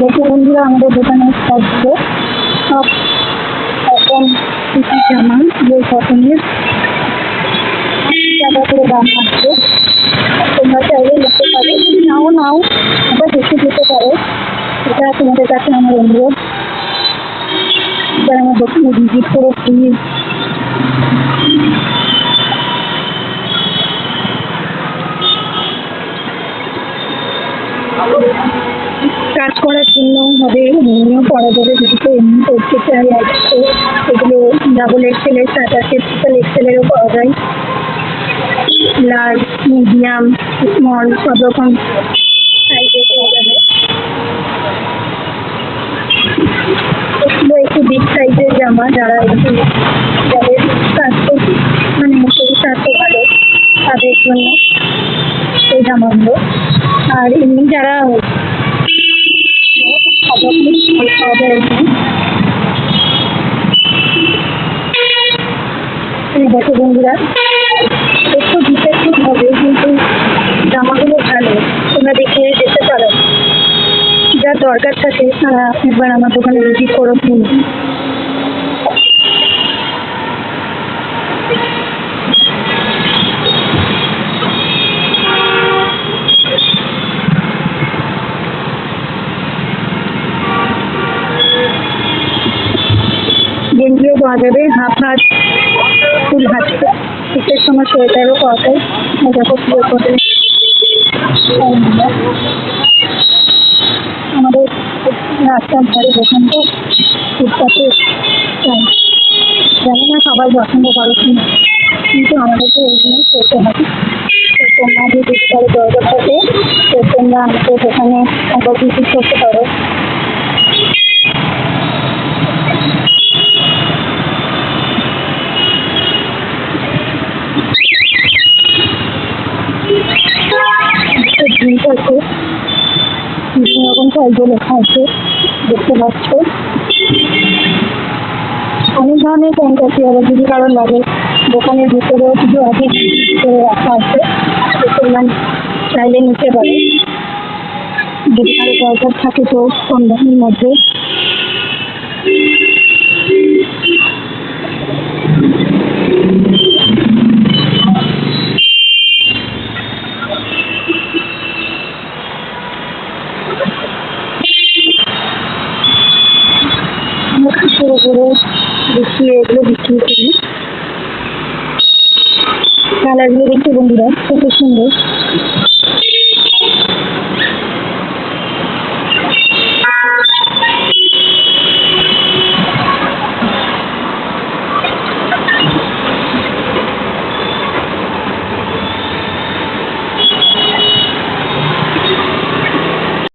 দেখো বন্ধুরা, আমাদের দোকানে সবগুলো সব রকম জামা যে কটনের টাকা করে দাম আছে। তোমরা চাইলে নিতে পারো, যদি নাও আবার দেখে দিতে পারো। এটা তোমাদের কাছে আমার অনুরোধ, যারা আমার দোকানে ভিজিট করো প্লিজ। কাজ করার জন্য হবে, এমনিও পরা যাবে, যদি কেউ এমনি করতে চাই। তো এগুলো ডাবল এক্সেলের সাথে আছে, ট্রিপল এক্সেলেরও পাওয়া যায়। লার্জ, মিডিয়াম, স্মল সব রকম সাইজে পাওয়া যাবে। এগুলো একটু বিগ সাইজের জামা, যারা একটু যাদের স্বাস্থ্য মানে শরীর স্বাস্থ্য ভালো তাদের জন্য এই জামাগুলো। আর এমনি যারা পাওয়া যায় এখানে। দেখো বন্ধুরা, একটু ডিফেক্টিভ হবে কিন্তু জামাগুলো ভালো, তোমরা দেখে যেতে পারো। যার দরকার থাকে তারা একবার আমার দোকানে ভিজিট করো প্লিজ। গেঞ্জিও পাওয়া যাবে, হাফ হাত, ফুল হাত, শীতের সময় সোয়েটারও পাওয়া যায়। দেখো পুরো করে আমাদের রাস্তার ধারে দোকান, তো ফুটপাতে জানি না সবাই পছন্দ করো কি না, কিন্তু আমাদেরকে ওই জন্যই চলতে হবে। তো তোমরা যদি কারো দরকার থাকে তো তোমরা আমাদের দোকানে একবার ভিজিট করতে পারো। জিনিস আছে, বিভিন্ন রকম সাইজে লেখা আছে, দেখতে পাচ্ছ। অনেক ধরনের প্যান্ট আছে, আবার যদি কারো লাগে দোকানের ভিতরেও কিছু আগে করে রাখা আছে, তো তোমরা চাইলে নিতে পারো। যদি কারো দরকার থাকে তো কম দামের মধ্যে। পুরো পুরো বিক্রি, এগুলো বিক্রি করি। কালারগুলো দেখতে বন্ধুরা কত সুন্দর।